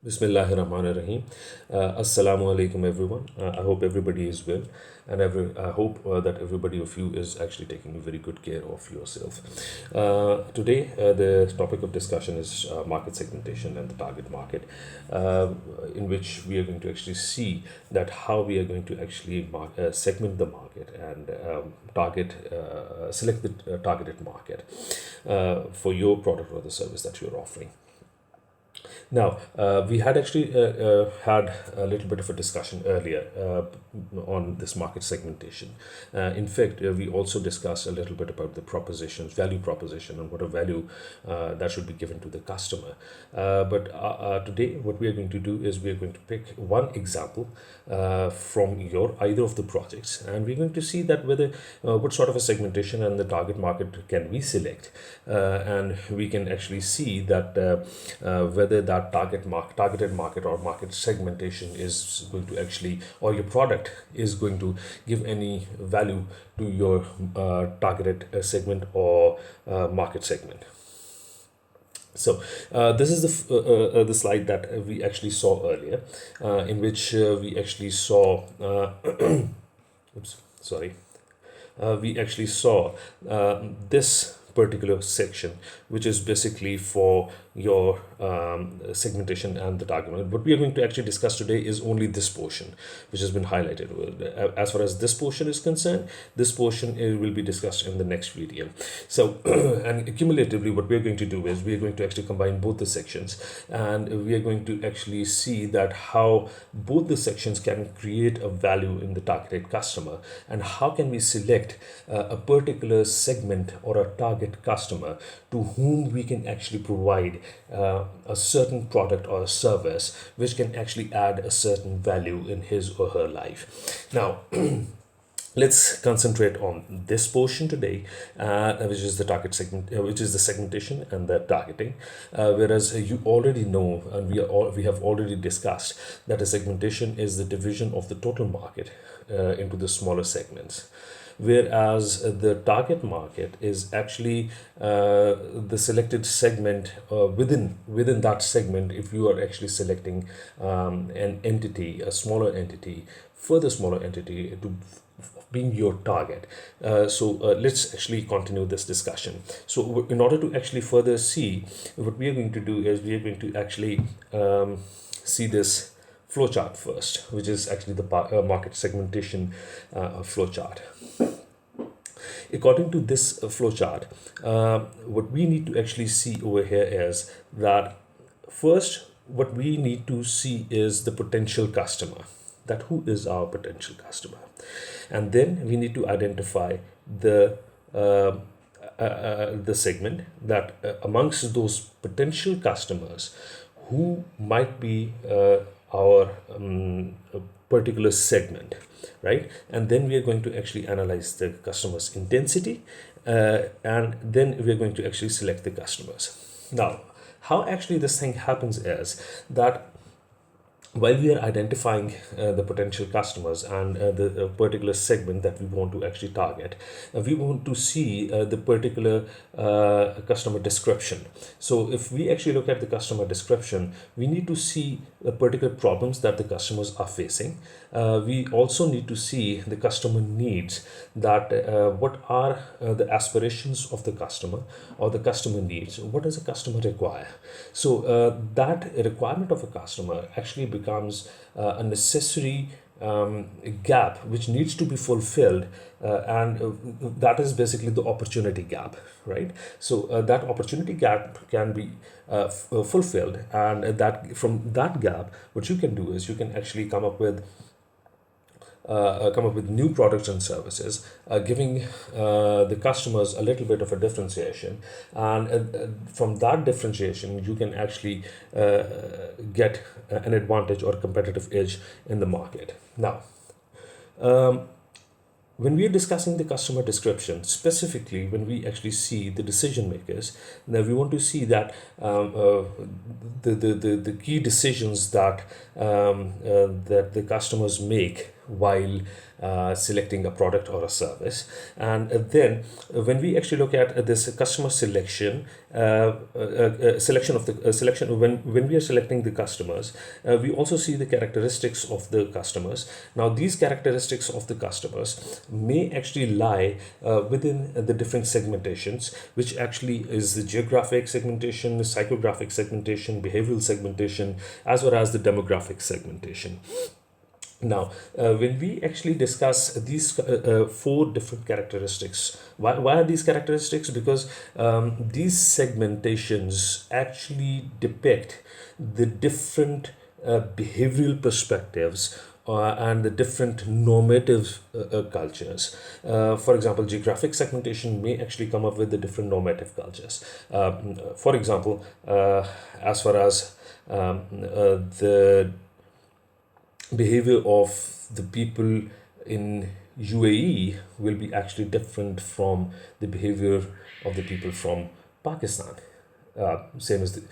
Bismillahirrahmanirrahim. Assalamu alaikum, everyone. I hope everybody is well, and I hope that everybody of you is actually taking very good care of yourself. Today, the topic of discussion is market segmentation and the target market, uh, in which we are going to actually see that how we are going to actually segment the market and select the targeted market for your product or the service that you're offering. Now, we had actually had a little bit of a discussion earlier on this market segmentation. In fact, we also discussed a little bit about the propositions, value proposition, and what a value that should be given to the customer. But today, what we are going to do is we are going to pick one example from your either of the projects, and we're going to see that whether what sort of a segmentation and the target market can we select, and we can actually see that whether that targeted market or market segmentation is going to actually, or your product is going to give any value to your targeted segment or market segment. So this is the slide that we actually saw earlier, in which we actually saw. Oops, sorry. We actually saw this particular section, which is basically for your segmentation and the target market. What we are going to actually discuss today is only this portion, which has been highlighted. As far as this portion is concerned, this portion will be discussed in the next video. So, and cumulatively, what we are going to do is we are going to actually combine both the sections, and we are going to actually see that how both the sections can create a value in the targeted customer, and how can we select a particular segment or a target customer to whom we can actually provide a certain product or a service which can actually add a certain value in his or her life. Now, let's concentrate on this portion today, which is the target segment, which is the segmentation and the targeting. Whereas you already know, and we have already discussed that a segmentation is the division of the total market into the smaller segments, whereas the target market is actually the selected segment within that segment. If you are actually selecting an entity, a smaller entity, further smaller entity to being your target. So let's actually continue this discussion. So in order to actually further see, what we are going to do is we are going to actually see this flowchart first, which is actually the market segmentation flowchart. According to this flowchart, what we need to actually see over here is that first, what we need to see is the potential customer, that who is our potential customer, and then we need to identify the segment that amongst those potential customers who might be our particular segment, right? And then we are going to actually analyze the customer's intensity, and then we are going to actually select the customers. Now, how actually this thing happens is that while we are identifying the potential customers and the particular segment that we want to actually target, we want to see the particular customer description. So if we actually look at the customer description, we need to see the particular problems that the customers are facing. We also need to see the customer needs, that what are the aspirations of the customer or the customer needs, what does a customer require. So that requirement of a customer actually becomes a necessary gap which needs to be fulfilled, and that is basically the opportunity gap, right? So that opportunity gap can be fulfilled, and that from that gap, what you can do is you can actually come up with new products and services, giving the customers a little bit of a differentiation. And from that differentiation, you can actually get an advantage or competitive edge in the market. Now, when we are discussing the customer description, specifically when we actually see the decision makers, now we want to see that the key decisions that that the customers make while selecting a product or a service. And then when we actually look at this customer selection, selection of the selection when we are selecting the customers, we also see the characteristics of the customers. Now these characteristics of the customers may actually lie within the different segmentations, which actually is the geographic segmentation, the psychographic segmentation, behavioral segmentation, as well as the demographic segmentation. Now, when we actually discuss these four different characteristics, why are these characteristics? Because these segmentations actually depict the different behavioral perspectives and the different normative cultures. For example, geographic segmentation may actually come up with the different normative cultures. For example, as far as the behavior of the people in UAE will be actually different from the behavior of the people from Pakistan. Same as the,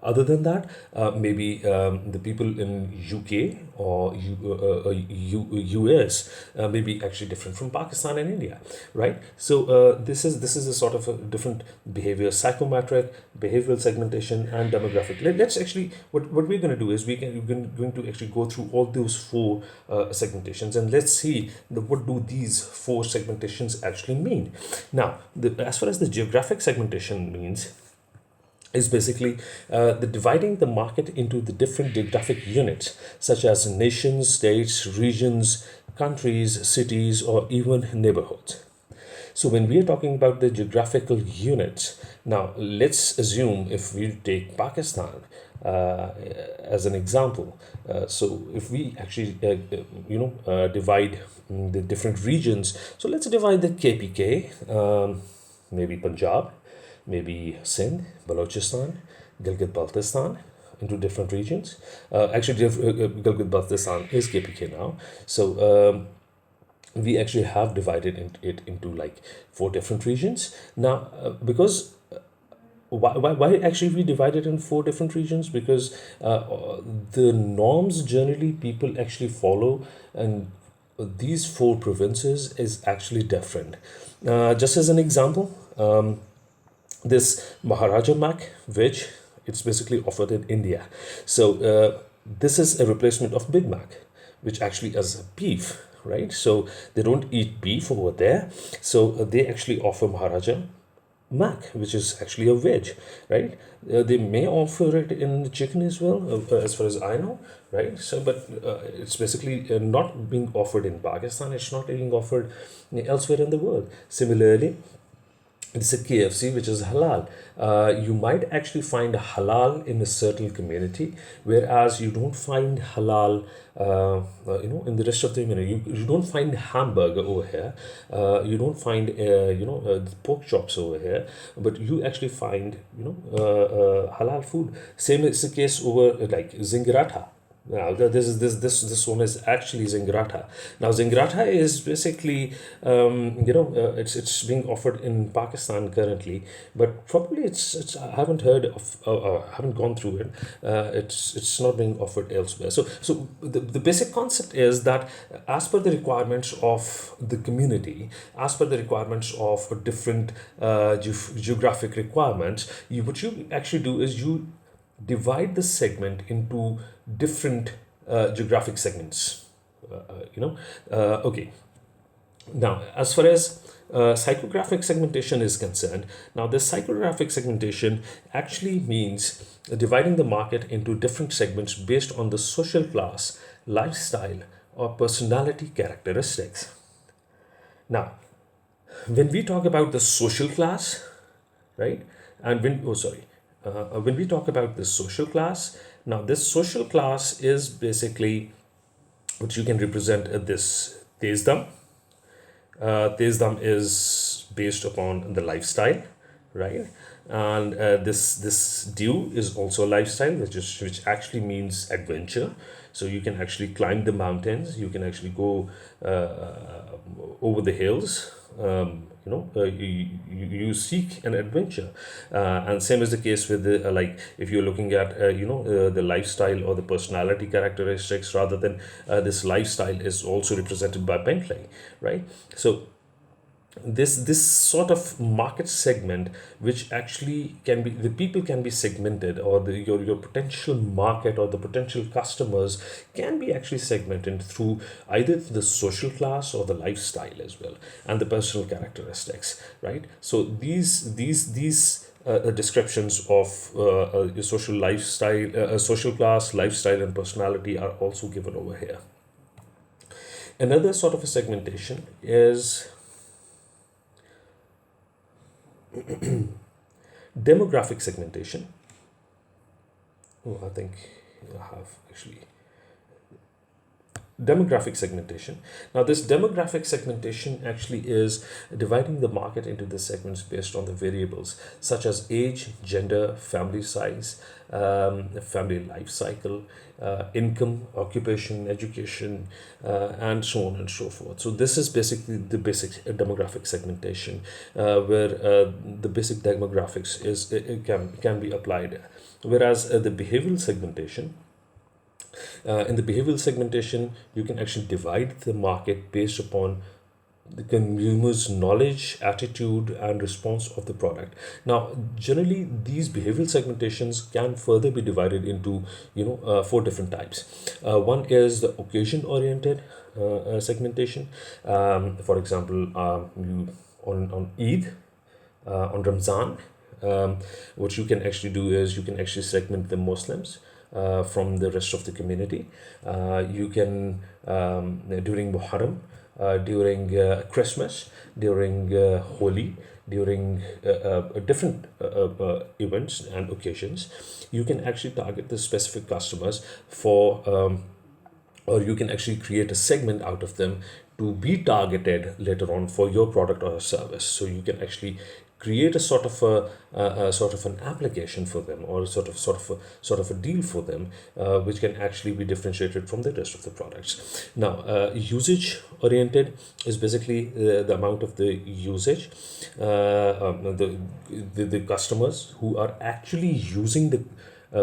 other than that, maybe the people in UK or US may be actually different from Pakistan and India, right? So this is a sort of a different behavior, psychometric, behavioral segmentation, and demographic. Let's actually what we're going to do is we're going to actually go through all those four segmentations, and let's see what do these four segmentations actually mean. Now, as far as the geographic segmentation means, is basically the dividing the market into the different geographic units, such as nations, states, regions, countries, cities, or even neighborhoods. So when we are talking about the geographical units, now let's assume if we take Pakistan as an example. So if we actually divide the different regions, so let's divide the KPK, maybe Punjab, maybe Sindh, Balochistan, Gilgit-Baltistan, into different regions. Gilgit-Baltistan is KPK now. So we actually have divided it into like four different regions. Now, because why actually we divided in four different regions? Because the norms generally people actually follow, and these four provinces is actually different. Just as an example, this Maharaja Mac, which it's basically offered in India. So this is a replacement of Big Mac, which actually is beef, right? So they don't eat beef over there. So they actually offer Maharaja Mac, which is actually a veg, right? They may offer it in chicken as well, as far as I know, right? So, but it's basically not being offered in Pakistan. It's not being offered elsewhere in the world. Similarly, it's a KFC, which is halal. You might actually find halal in a certain community, whereas you don't find halal, in the rest of the community. You don't find hamburger over here. You don't find, pork chops over here, but you actually find, halal food. Same is the case over like Zingaratha. Now this one is actually Zingrata. Now Zingrata is basically it's being offered in Pakistan currently, but probably it's I haven't heard of haven't gone through it. It's not being offered elsewhere. So the basic concept is that as per the requirements of the community, as per the requirements of different geographic requirements, what you actually do is you divide the segment into different geographic segments. Okay. Now, as far as psychographic segmentation is concerned, now this psychographic segmentation actually means dividing the market into different segments based on the social class, lifestyle, or personality characteristics. Now, when we talk about the social class, right, and when we talk about this social class, now this social class is basically what you can represent this Tezdam. Tezdam is based upon the lifestyle, right? And this dew is also a lifestyle, which actually means adventure. So you can actually climb the mountains. You can actually go over the hills. you seek an adventure. And same is the case with the, like if you're looking at the lifestyle or the personality characteristics, rather than this lifestyle is also represented by Bentley, right? So this sort of market segment, which actually can be, the people can be segmented, or your potential market or the potential customers can be actually segmented through either the social class or the lifestyle as well, and the personal characteristics, right? So these descriptions of social lifestyle, social class, lifestyle, and personality are also given over here. Another sort of a segmentation is demographic segmentation. Oh, I think I have actually demographic segmentation. Now, this demographic segmentation actually is dividing the market into the segments based on the variables such as age, gender, family size, family life cycle, income, occupation, education, and so on and so forth. So this is basically the basic demographic segmentation, where the basic demographics is it can be applied. Whereas the behavioral segmentation, in the behavioral segmentation, you can actually divide the market based upon the consumer's knowledge, attitude, and response of the product. Now, generally, these behavioral segmentations can further be divided into, four different types. One is the occasion-oriented segmentation. For example, you on Eid, on Ramzan, what you can actually do is you can actually segment the Muslims from the rest of the community. You can, during Muharram, during Christmas, during Holi, during different events and occasions, you can actually target the specific customers for, or you can actually create a segment out of them to be targeted later on for your product or service. So you can actually create a sort of an application for them, or a sort of a deal for them, which can actually be differentiated from the rest of the products. Now, usage oriented is basically the amount of the usage, the customers who are actually using the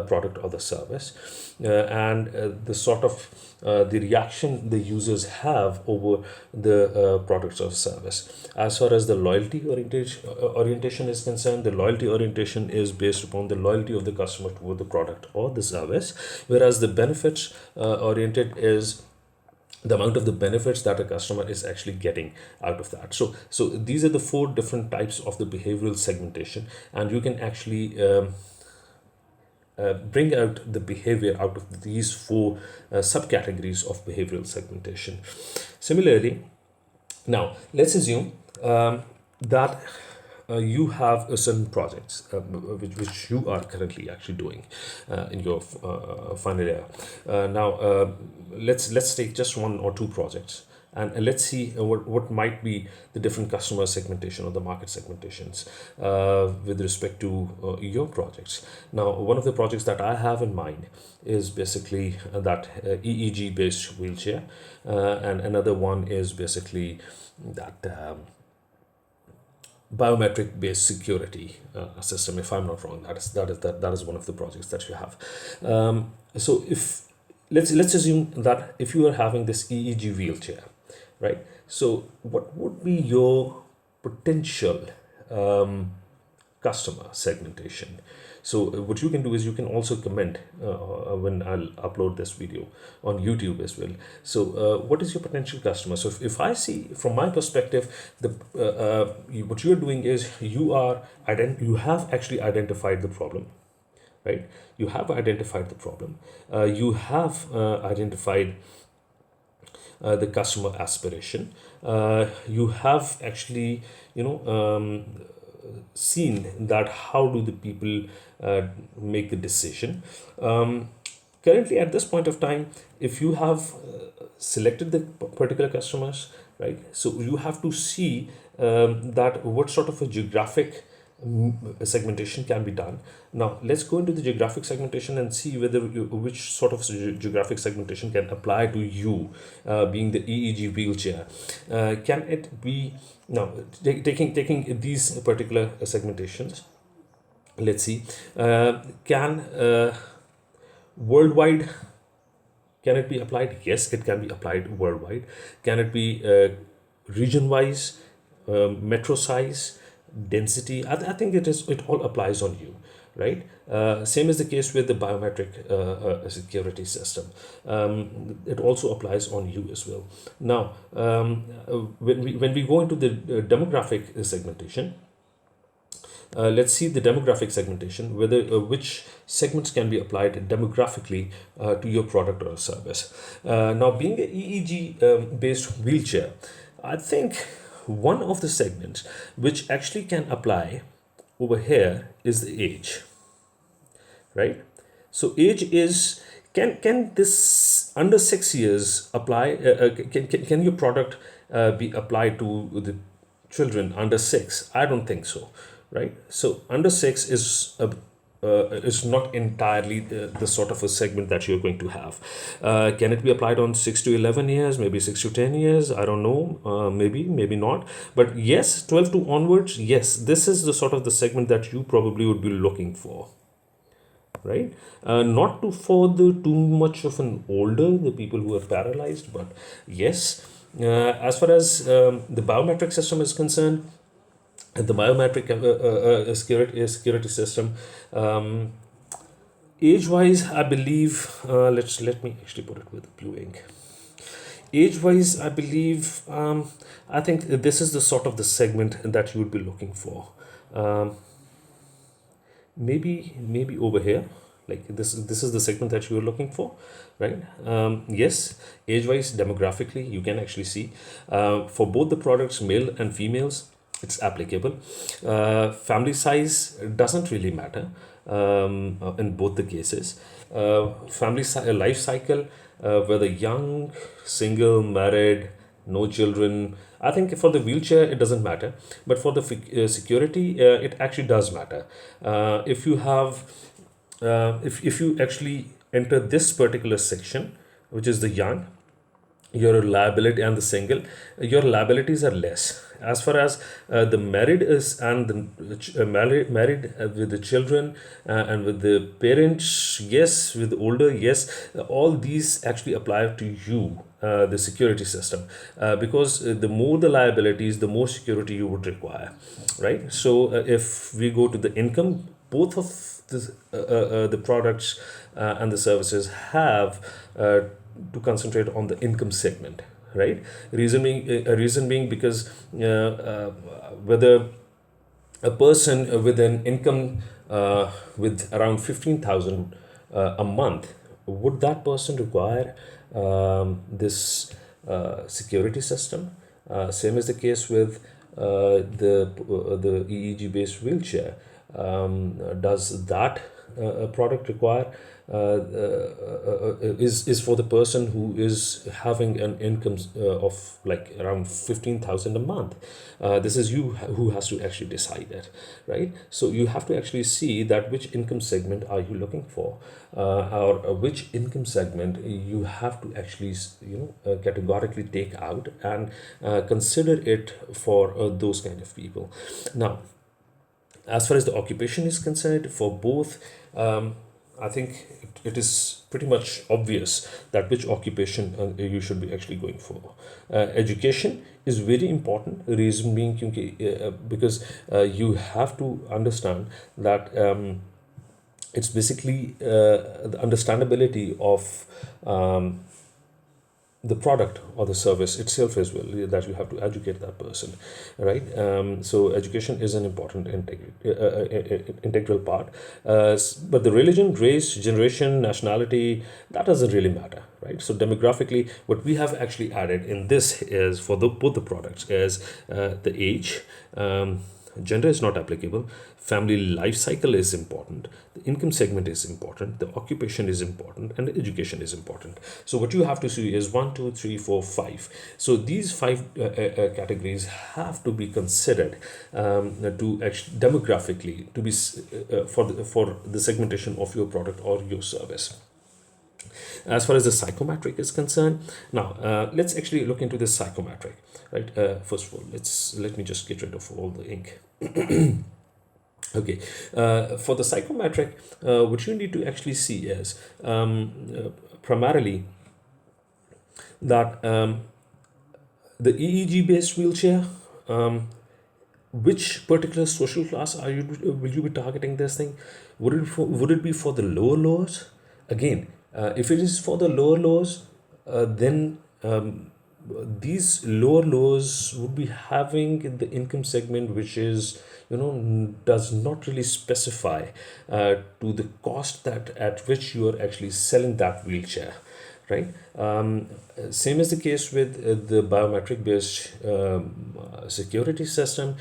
product or the service, and the sort of the reaction the users have over the products or service. As far as the loyalty orientation is concerned, the loyalty orientation is based upon the loyalty of the customer toward the product or the service, whereas the benefits oriented is the amount of the benefits that a customer is actually getting out of that. So these are the four different types of the behavioral segmentation, and you can actually bring out the behavior out of these four subcategories of behavioral segmentation. Similarly, now let's assume that you have a certain projects which you are currently actually doing in your final year. Now, let's take just one or two projects, and let's see what might be the different customer segmentation or the market segmentations with respect to your projects. Now, one of the projects that I have in mind is basically that EEG based wheelchair, and another one is basically that biometric based security system, if I'm not wrong. That is one of the projects that you have. So if let's assume that if you are having this EEG wheelchair, right? So what would be your potential customer segmentation? So what you can do is you can also comment when I'll upload this video on YouTube as well. So what is your potential customer? So if I see from my perspective, what you're doing is you have actually identified the problem, right? You have identified the problem. You have identified the customer aspiration. You have actually, seen that how do the people make the decision. Currently, at this point of time, if you have selected the particular customers, right? So you have to see that what sort of a geographic segmentation can be done. Now let's go into the geographic segmentation and see whether which sort of geographic segmentation can apply to you, being the EEG wheelchair. Can it be now taking these particular segmentations? Let's see. Can worldwide, can it be applied? Yes, it can be applied worldwide. Can it be region wise, metro size, density? I think it is. It all applies on you, right? Same is the case with the biometric security system. It also applies on you as well. Now, when we go into the demographic segmentation, let's see the demographic segmentation, whether which segments can be applied demographically to your product or service. Now, being an EEG based wheelchair, I think one of the segments which actually can apply over here is the age, right? So age is, can this under 6 years apply? Can your product be applied to the children under 6? I don't think so, right? So under 6 is not entirely the sort of a segment that you're going to have. Can it be applied on 6 to 11 years, maybe 6 to 10 years? I don't know, maybe not. But yes, 12 to onwards, yes, this is the sort of the segment that you probably would be looking for, right? Not to for the too much of an older, the people who are paralyzed, but yes. As far as the biometric system is concerned, the biometric security system, age wise, I believe, let me actually put it with blue ink. Age wise, I believe, I think this is the sort of the segment that you would be looking for. Maybe over here, like this is the segment that you are looking for, right? Yes, age wise, demographically, you can actually see for both the products, male and females, it's applicable. Family size doesn't really matter in both the cases. Life cycle, whether young, single, married, no children. I think for the wheelchair it doesn't matter, but for the security, it actually does matter. If you have, if you actually enter this particular section, which is the young, your liability, and the single, your liabilities are less. As far as the married is, and the married with the children and with the parents, yes, with the older, yes, all these actually apply to you, the security system, because the more the liabilities, the more security you would require, right? So if we go to the income, both of the products and the services have to concentrate on the income segment, right? Reason being because whether a person with an income with around 15,000 a month, would that person require this security system? Same is the case with the EEG based wheelchair. Does that product require is for the person who is having an income of like around 15,000 a month? This is you who has to actually decide that, right? So you have to actually see that which income segment are you looking for, or which income segment you have to actually categorically take out and consider it for those kind of people. Now, as far as the occupation is concerned, for both, I think it is pretty much obvious that which occupation you should be actually going for. Education is very important. Reason being, because you have to understand that it's basically the understandability of the product or the service itself as well, that you have to educate that person, right? So education is an important integral part, but the religion, race, generation, nationality, that doesn't really matter, right? So demographically, what we have actually added in this is for both the products is the age, Gender is not applicable. Family life cycle is important. The income segment is important. The occupation is important, and the education is important. So what you have to see is one, two, three, four, five. So these five categories have to be considered to actually demographically to be for the segmentation of your product or your service. As far as the psychometric is concerned, now let's actually look into the psychometric, right? First of all, let me just get rid of all the ink. Okay, for the psychometric, what you need to actually see is primarily that the EEG based wheelchair, which particular social class are you will you be targeting this thing? Would it be for the lower lows? Again, if it is for the lower lows, then these lower lows would be having the income segment which is does not really specify to the cost that at which you are actually selling that wheelchair, right? Same is the case with the biometric based security system.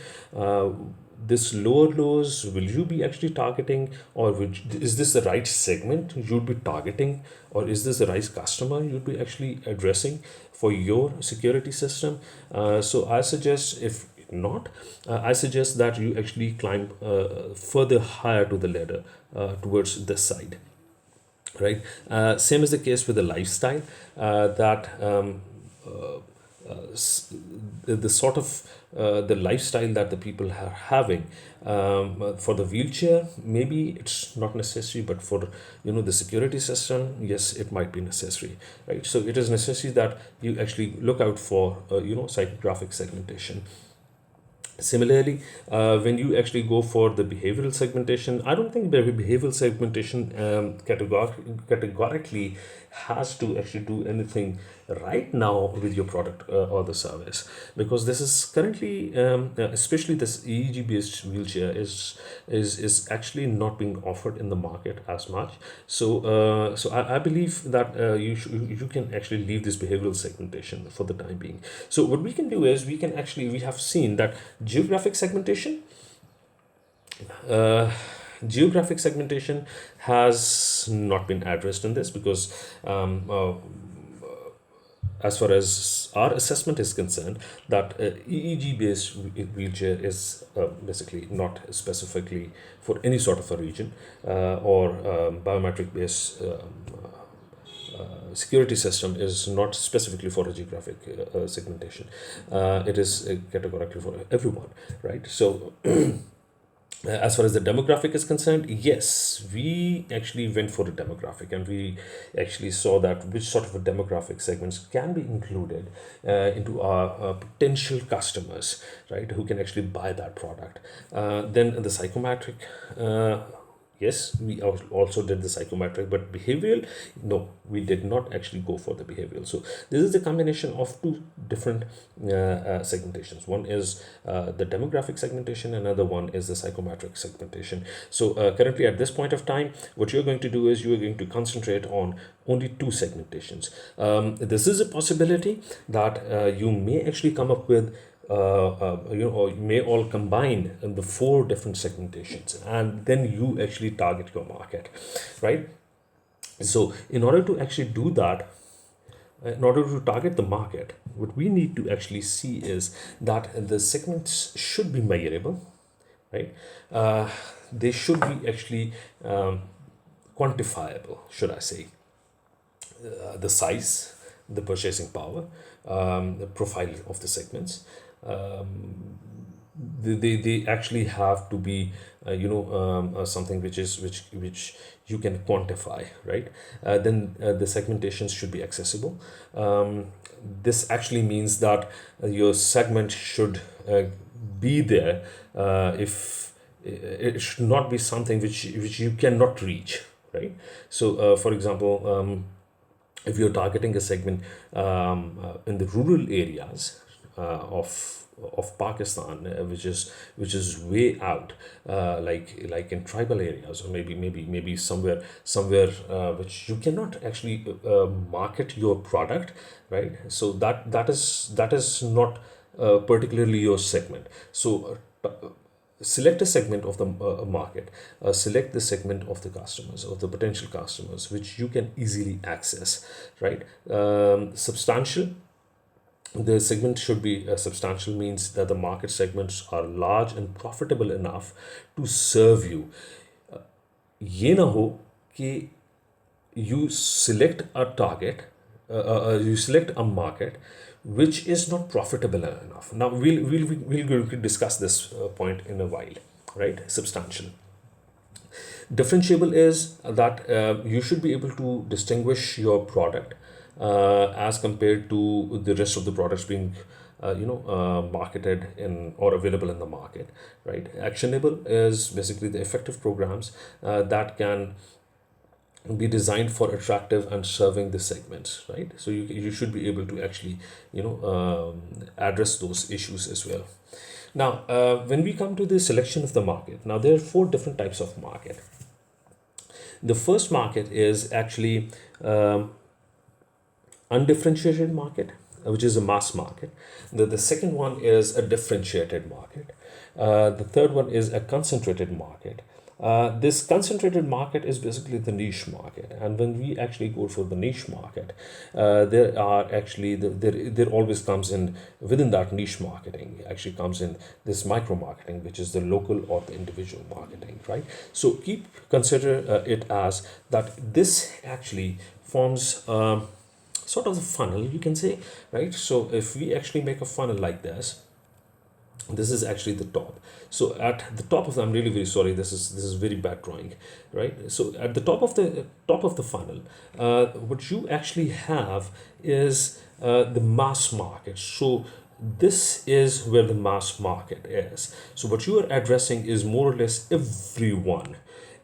This lower lows, will you be actually targeting, or is this the right segment you'd be targeting, or is this the right customer you'd be actually addressing for your security system? So I suggest, if not, I suggest that you actually climb further higher to the ladder towards this side, right? Same is the case with the lifestyle, that the sort of the lifestyle that the people are having. For the wheelchair, maybe it's not necessary, but for the security system, yes, it might be necessary, right? So it is necessary that you actually look out for psychographic segmentation. Similarly, when you actually go for the behavioral segmentation, I don't think the behavioral segmentation categorically has to actually do anything right now with your product or the service, because this is currently, especially this EEG based wheelchair is actually not being offered in the market as much. So I believe that you can actually leave this behavioral segmentation for the time being. So what we can do is we have seen that geographic segmentation uh, geographic segmentation has not been addressed in this, because as far as our assessment is concerned, that EEG based wheelchair is basically not specifically for any sort of a region, or biometric based security system is not specifically for a geographic segmentation. It is categorically for everyone, right? So as far as the demographic is concerned, yes, we actually went for a demographic, and we actually saw that which sort of a demographic segments can be included into our potential customers, right, who can actually buy that product. Then the psychometric, yes, we also did the psychometric, but behavioral, no, we did not actually go for the behavioral. So this is the combination of two different segmentations. One is the demographic segmentation, another one is the psychometric segmentation. So currently at this point of time, what you're going to do is you're going to concentrate on only two segmentations. This is a possibility that you may actually come up with or you may all combine in the four different segmentations, and then you actually target your market, right? So in order to actually do that, in order to target the market, what we need to actually see is that the segments should be measurable, right? They should be actually quantifiable, should I say. The size, the purchasing power, the profile of the segments. They actually have to be something which you can quantify, right? Then the segmentations should be accessible. This actually means that your segment should be there. If it should not be something which you cannot reach, right? So for example, if you're targeting a segment in the rural areas of Pakistan, which is way out, like in tribal areas, or maybe somewhere which you cannot actually market your product, right? So that is not particularly your segment. So select a segment of the market, select the segment of the customers, of the potential customers, which you can easily access, right? Substantial, the segment should be substantial, means that the market segments are large and profitable enough to serve you. ये ना हो कि you select a target, you select a market which is not profitable enough. Now we'll discuss this point in a while, right? Substantial. Differentiable is that you should be able to distinguish your product as compared to the rest of the products being marketed in or available in the market, right? Actionable is basically the effective programs that can be designed for attractive and serving the segments, right? So you should be able to actually address those issues as well. Now when we come to the selection of the market, now there are four different types of market. The first market is actually undifferentiated market, which is a mass market. The second one is a differentiated market. The third one is a concentrated market. This concentrated market is basically the niche market, and when we actually go for the niche market, there are actually there always comes in within that niche marketing actually comes in this micro marketing, which is the local or the individual marketing, right? So consider it as that this actually forms sort of the funnel, you can say, right? So if we actually make a funnel like this is actually the top. So at the top of I'm really very sorry, this is very bad drawing, right? So at the top of the funnel, what you actually have is the mass market. So this is where the mass market is. So what you are addressing is more or less everyone,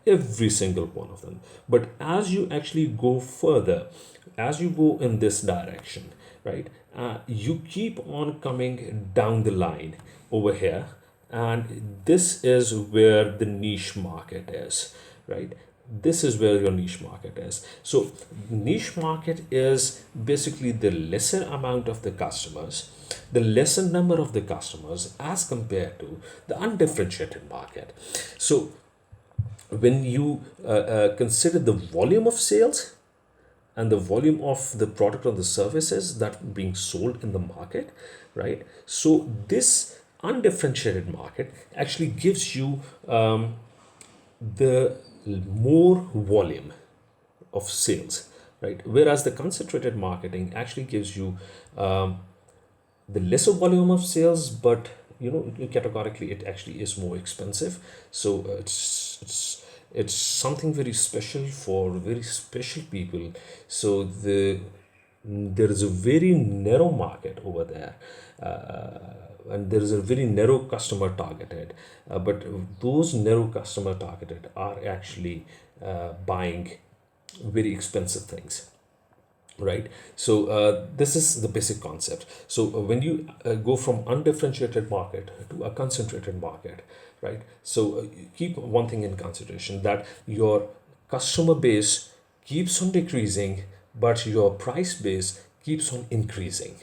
every single one of them. But as you actually go further, as you go in this direction, right, you keep on coming down the line over here, and this is where the niche market is, right? This is where your niche market is. So niche market is basically the lesser amount of the customers, the lesser number of the customers as compared to the undifferentiated market. So when you consider the volume of sales and the volume of the product or the services that being sold in the market, right? So this undifferentiated market actually gives you the more volume of sales, right? Whereas the concentrated marketing actually gives you the lesser volume of sales, but categorically it actually is more expensive. So it's something very special for very special people. So there is a very narrow market over there, and there is a very narrow customer targeted, but those narrow customer targeted are actually buying very expensive things, right? So this is the basic concept. So when you go from undifferentiated market to a concentrated market, right? So keep one thing in consideration, that your customer base keeps on decreasing, but your price base keeps on increasing,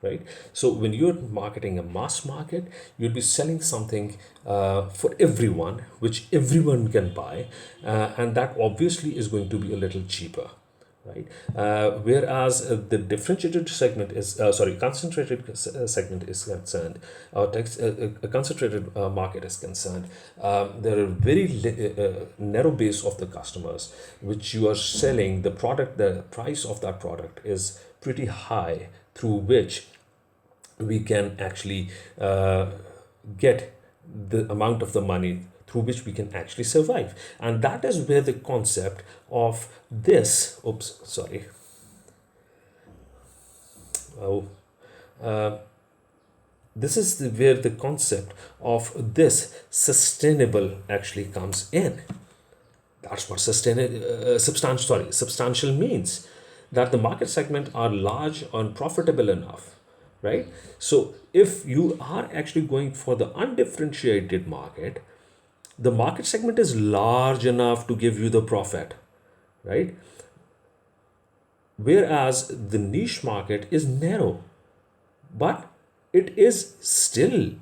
right? So when you're marketing a mass market, you'll be selling something for everyone, which everyone can buy, and that obviously is going to be a little cheaper, right? Whereas the differentiated segment is concentrated segment is concerned, or a concentrated market is concerned, there are very narrow base of the customers which you are selling the product. The price of that product is pretty high, through which we can actually get the amount of the money through which we can actually survive. And that is where the concept of this, this is where the concept of this sustainable actually comes in. That's what substantial means, that the market segment are large and profitable enough, right? So if you are actually going for the undifferentiated market, the market segment is large enough to give you the profit, right? Whereas the niche market is narrow, but it is still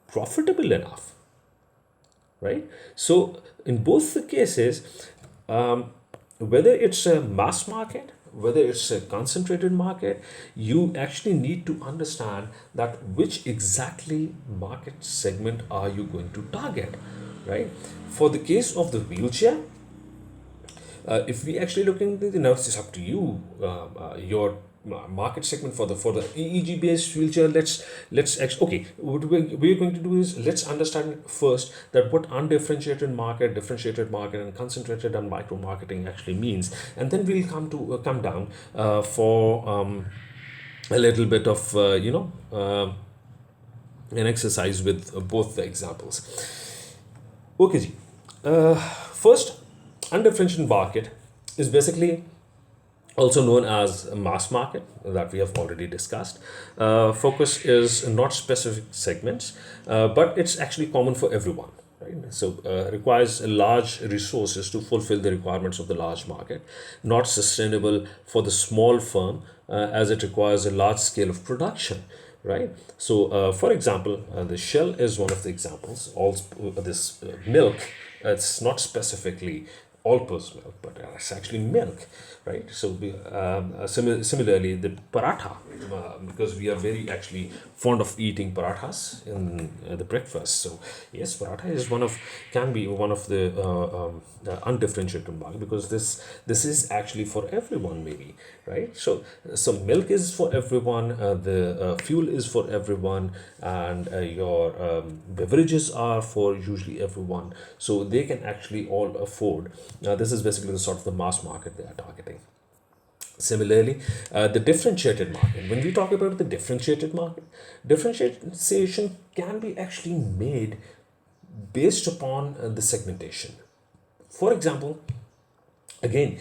profitable enough, right? So in both the cases, um, whether it's a mass market, whether it's a concentrated market, you actually need to understand that which exactly market segment are you going to target, right? For the case of the wheelchair, if we actually look into the, now it's up to you, your market segment for the EEG based wheelchair. Let's actually, okay, what we're going to do is, let's understand first that what undifferentiated market, differentiated market, and concentrated and micro marketing actually means, and then we'll come down for a little bit of an exercise with both the examples. Okay, ji. First, undifferentiated market is basically also known as a mass market that we have already discussed. Focus is not specific segments, but it's actually common for everyone. Right? So requires large resources to fulfill the requirements of the large market, not sustainable for the small firm as it requires a large scale of production. Right. So, for example, the shell is one of the examples. Also, this milk, it's not specifically all-purpose milk, but it's actually milk, right? So, similarly, the paratha, because we are very actually fond of eating parathas in the breakfast. So, yes, paratha is can be one of the undifferentiated market, because this is actually for everyone, maybe, right? So milk is for everyone, the fuel is for everyone, and your beverages are for usually everyone, so they can actually all afford. This is basically the sort of the mass market they are targeting. Similarly, the differentiated market. When we talk about the differentiated market, differentiation can be actually made based upon the segmentation. For example, again,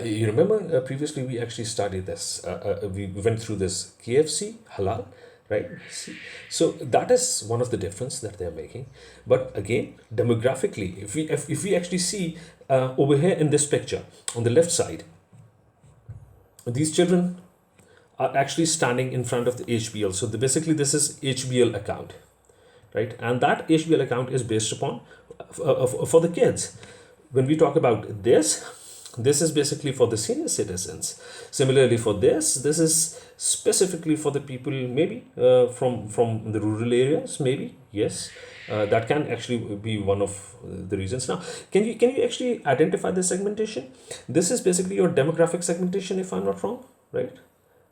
you remember previously we actually studied this. We went through this KFC halal, right? So that is one of the difference that they are making. But again, demographically, if we actually see over here in this picture on the left side, these children are actually standing in front of the HBL. So basically, this is HBL account, right? And that HBL account is based upon for the kids. When we talk about this is basically for the senior citizens. Similarly, for this is specifically for the people maybe from the rural areas. Maybe yes, that can actually be one of the reasons. Now, can you actually identify the segmentation? This is basically your demographic segmentation, if I'm not wrong, right?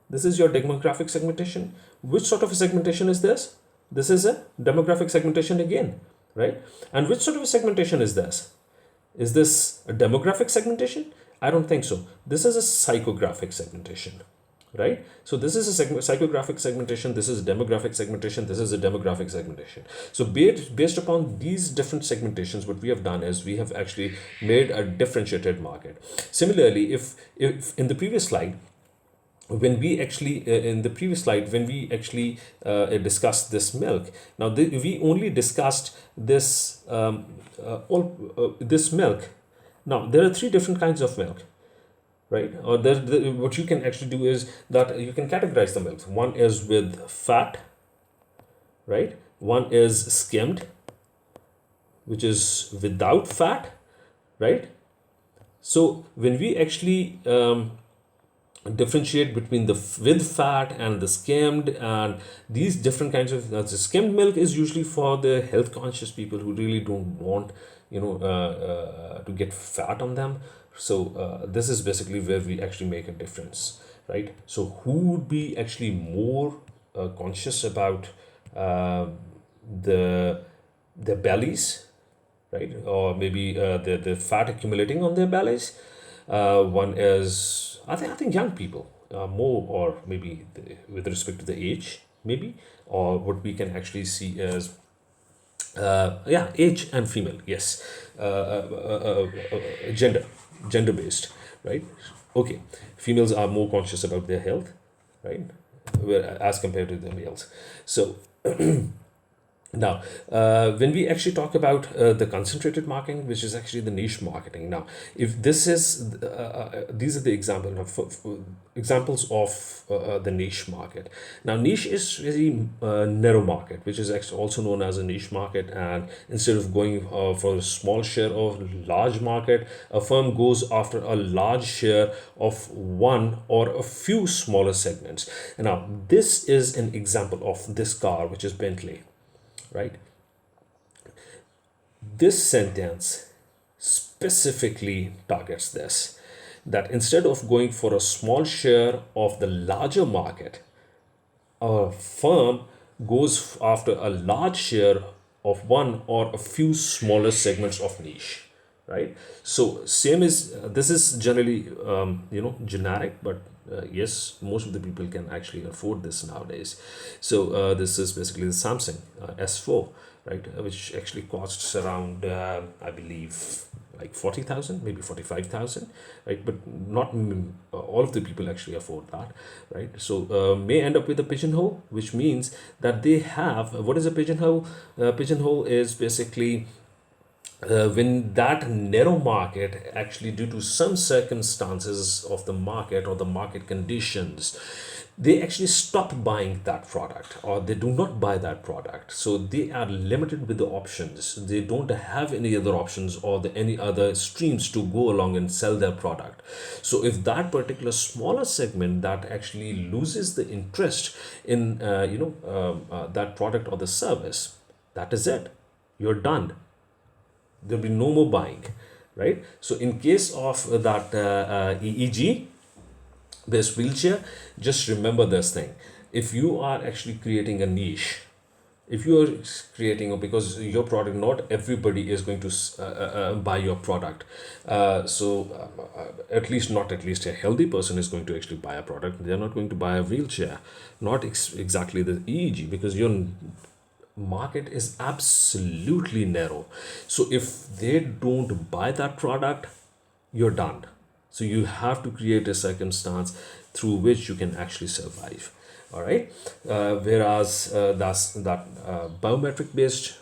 This is your demographic segmentation. Which sort of a segmentation is this? This is a demographic segmentation again, right? And which sort of a segmentation is this? Is this a demographic segmentation? I don't think so. This is a psychographic segmentation, right? So this is a psychographic segmentation. This is a demographic segmentation. This is a demographic segmentation. So based upon these different segmentations, what we have done is we have actually made a differentiated market. Similarly, if in the previous slide, when we actually in the previous slide when we actually discussed this milk, now we only discussed this this milk. Now there are three different kinds of milk, right? Or what you can actually do is that you can categorize the milks. One is with fat, right? One is skimmed, which is without fat, right? So when we actually differentiate between the with fat and the skimmed, and these different kinds of the skimmed milk is usually for the health conscious people who really don't want to get fat on them. So this is basically where we actually make a difference, right? So who would be actually more conscious about the their bellies, right? Or maybe the fat accumulating on their bellies. One is, I think young people more, or maybe with respect to the age, maybe, or what we can actually see is yeah, age and female, yes, gender based, right? Okay, females are more conscious about their health, right, as compared to the males. So Now, when we actually talk about the concentrated marketing, which is actually the niche marketing. Now, if this is, these are the examples of the niche market. Now, niche is very narrow market, which is actually also known as a niche market. And instead of going for a small share of large market, a firm goes after a large share of one or a few smaller segments. And now, this is an example of this car, which is Bentley, right? This sentence specifically targets this, that instead of going for a small share of the larger market, a firm goes after a large share of one or a few smaller segments of niche, right? So same is this is generally generic, but yes, most of the people can actually afford this nowadays. So this is basically the Samsung S4, right, which actually costs around I believe like 40,000, maybe 45,000, right? But not all of the people actually afford that, right? So may end up with a pigeonhole, which means that they have, what is a pigeonhole? Pigeonhole is basically when that narrow market actually, due to some circumstances of the market or the market conditions, they actually stop buying that product or they do not buy that product, so they are limited with the options. They don't have any other options or any other streams to go along and sell their product. So if that particular smaller segment that actually loses the interest in that product or the service, that is it, you're done. There'll be no more buying, right? So in case of that EEG based wheelchair, just remember this thing. If you are actually creating a niche, if you are creating, because your product, not everybody is going to buy your product. At least a healthy person is going to actually buy a product. They're not going to buy a wheelchair, not exactly the EEG, because your market is absolutely narrow. So if they don't buy that product, you're done. So you have to create a circumstance through which you can actually survive. All right. Whereas that's that biometric based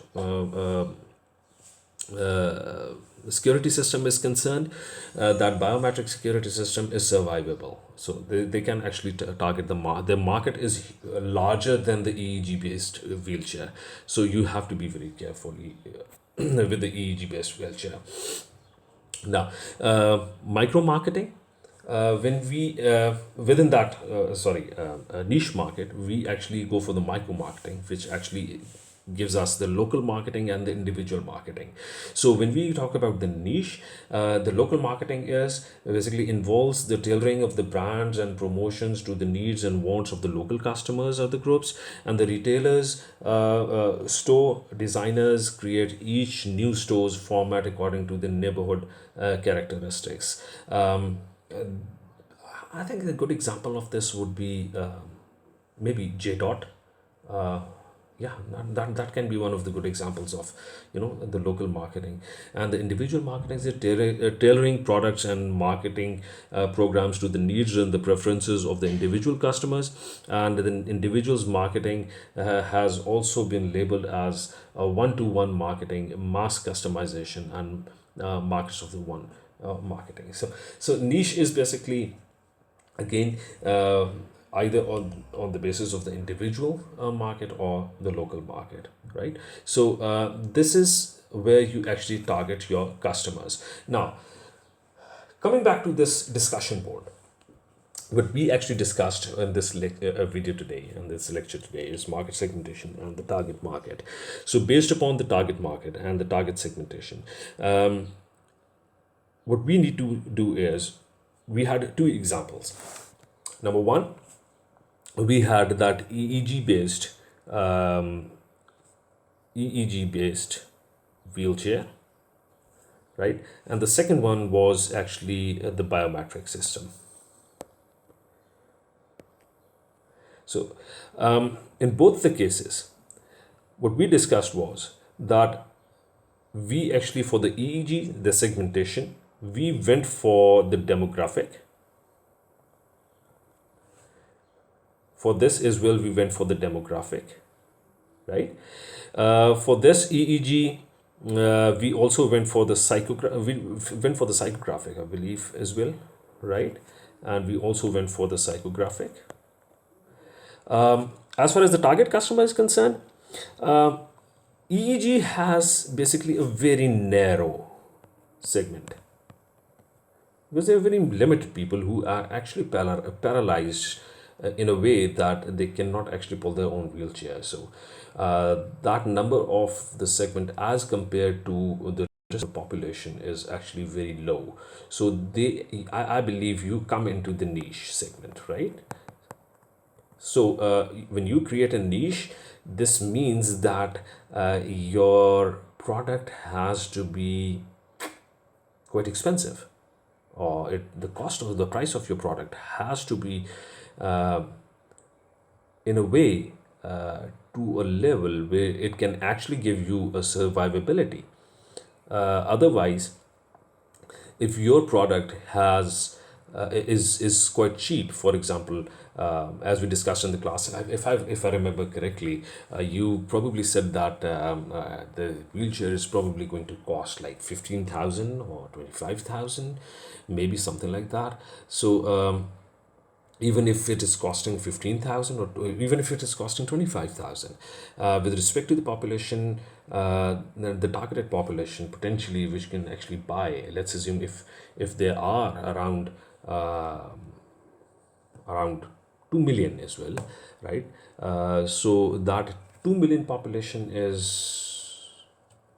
security system is concerned, that biometric security system is survivable. So they can actually target the market is larger than the EEG based wheelchair. So you have to be very careful with the EEG based wheelchair. Now, micro marketing. When we within that niche market, we actually go for the micro marketing, which actually gives us the local marketing and the individual marketing. So when we talk about the niche, the local marketing is basically involves the tailoring of the brands and promotions to the needs and wants of the local customers or the groups, and the retailers, store designers create each new store's format according to the neighborhood characteristics. I think a good example of this would be maybe J dot. Uh, yeah, that can be one of the good examples of the local marketing. And the individual marketing is tailoring products and marketing programs to the needs and the preferences of the individual customers. And the individual's marketing has also been labeled as a one-to-one marketing, mass customization, and markets of the one marketing. So niche is basically, again, either on the basis of the individual market or the local market, right? So this is where you actually target your customers. Now, coming back to this discussion board, what we actually discussed in this video today and this lecture today is market segmentation and the target market. So based upon the target market and the target segmentation, what we need to do is, we had two examples. Number one, we had that EEG based wheelchair, right? And the second one was actually the biometric system. So in both the cases, what we discussed was that we actually, for the EEG, the segmentation, we went for the demographic. For this as well, we went for the demographic. right? For this EEG, we also went for the went for the psychographic, I believe, as well, right? And we also went for the psychographic. As far as the target customer is concerned, EEG has basically a very narrow segment, because there are very limited people who are actually paralyzed in a way that they cannot actually pull their own wheelchair. So that number of the segment as compared to the rest of the population is actually very low. So I believe you come into the niche segment, right? So when you create a niche, this means that your product has to be quite expensive, or the cost of the price of your product has to be uh, in a way to a level where it can actually give you a survivability. Otherwise, if your product is quite cheap, for example, as we discussed in the class, if I remember correctly, you probably said that the wheelchair is probably going to cost like 15,000 or 25,000, maybe something like that. So even if it is costing 15,000, or even if it is costing 25,000, with respect to the population, the targeted population potentially which can actually buy, let's assume if there are uh, around 2 million as well, right? So that 2 million population is,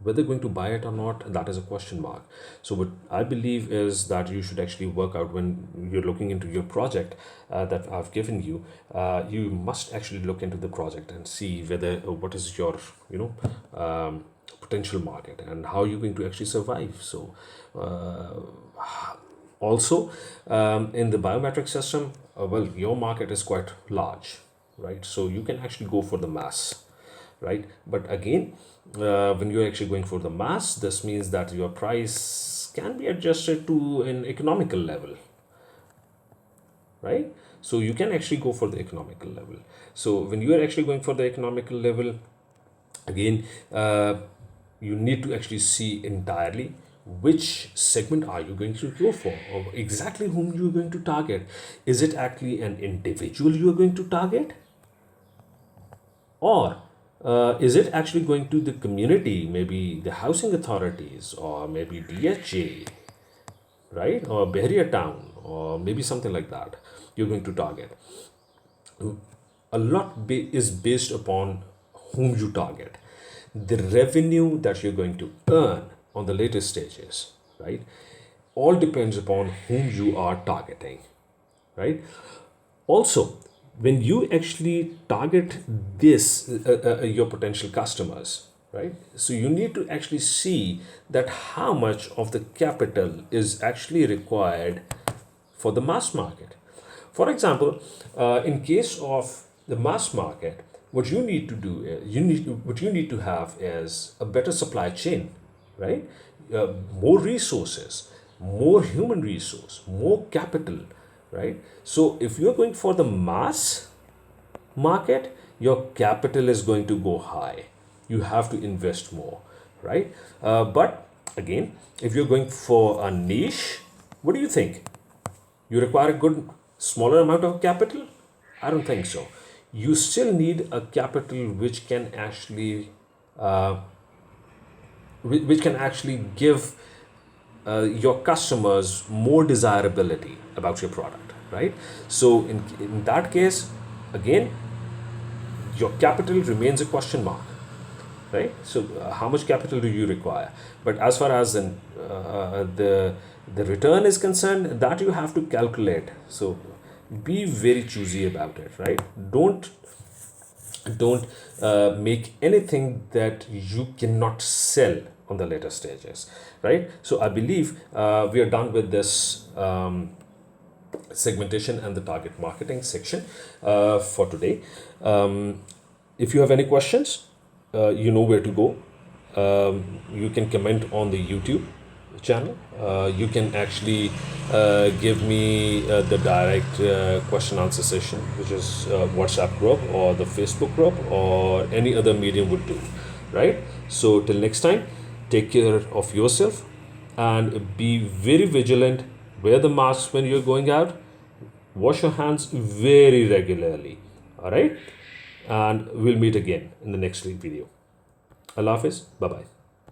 whether going to buy it or not, that is a question mark. So what I believe is that you should actually work out, when you're looking into your project that I've given you, you must actually look into the project and see whether what is your potential market and how you're going to actually survive. So also, in the biometric system, well, your market is quite large, right? So you can actually go for the mass, right? But again, when you're actually going for the mass, this means that your price can be adjusted to an economical level, right? So you can actually go for the economical level. So when you are actually going for the economical level, again, you need to actually see entirely which segment are you going to go for, or exactly whom you're going to target. Is it actually an individual you are going to target, or is it actually going to the community, maybe the housing authorities, or maybe DHA, right, or Bahria town, or maybe something like that you're going to target? A lot is based upon whom you target. The revenue that you're going to earn on the later stages, right, all depends upon whom you are targeting, right? Also, when you actually target this your potential customers, right, so you need to actually see that how much of the capital is actually required for the mass market. For example, in case of the mass market, what you need to do is what you need to have is a better supply chain, right? More resources, more human resource, more capital, right? So if you're going for the mass market, your capital is going to go high. You have to invest more, right? But again, if you're going for a niche, what do you think? You require a good smaller amount of capital? I don't think so. You still need a capital which can actually which can actually give your customers more desirability about your product, right? So in that case, again, your capital remains a question mark, right? So how much capital do you require? But as far as the return is concerned, that you have to calculate. So be very choosy about it, right? Don't make anything that you cannot sell on the later stages, right? So I believe we are done with this segmentation and the target marketing section for today. If you have any questions, you know where to go. You can comment on the YouTube. channel. You can actually give me the direct question answer session, which is WhatsApp group or the Facebook group or any other medium would do, right? So till next time, take care of yourself and be very vigilant. Wear the mask when you're going out. Wash your hands very regularly. All right, and we'll meet again in the next video. Allah Hafiz. Bye bye.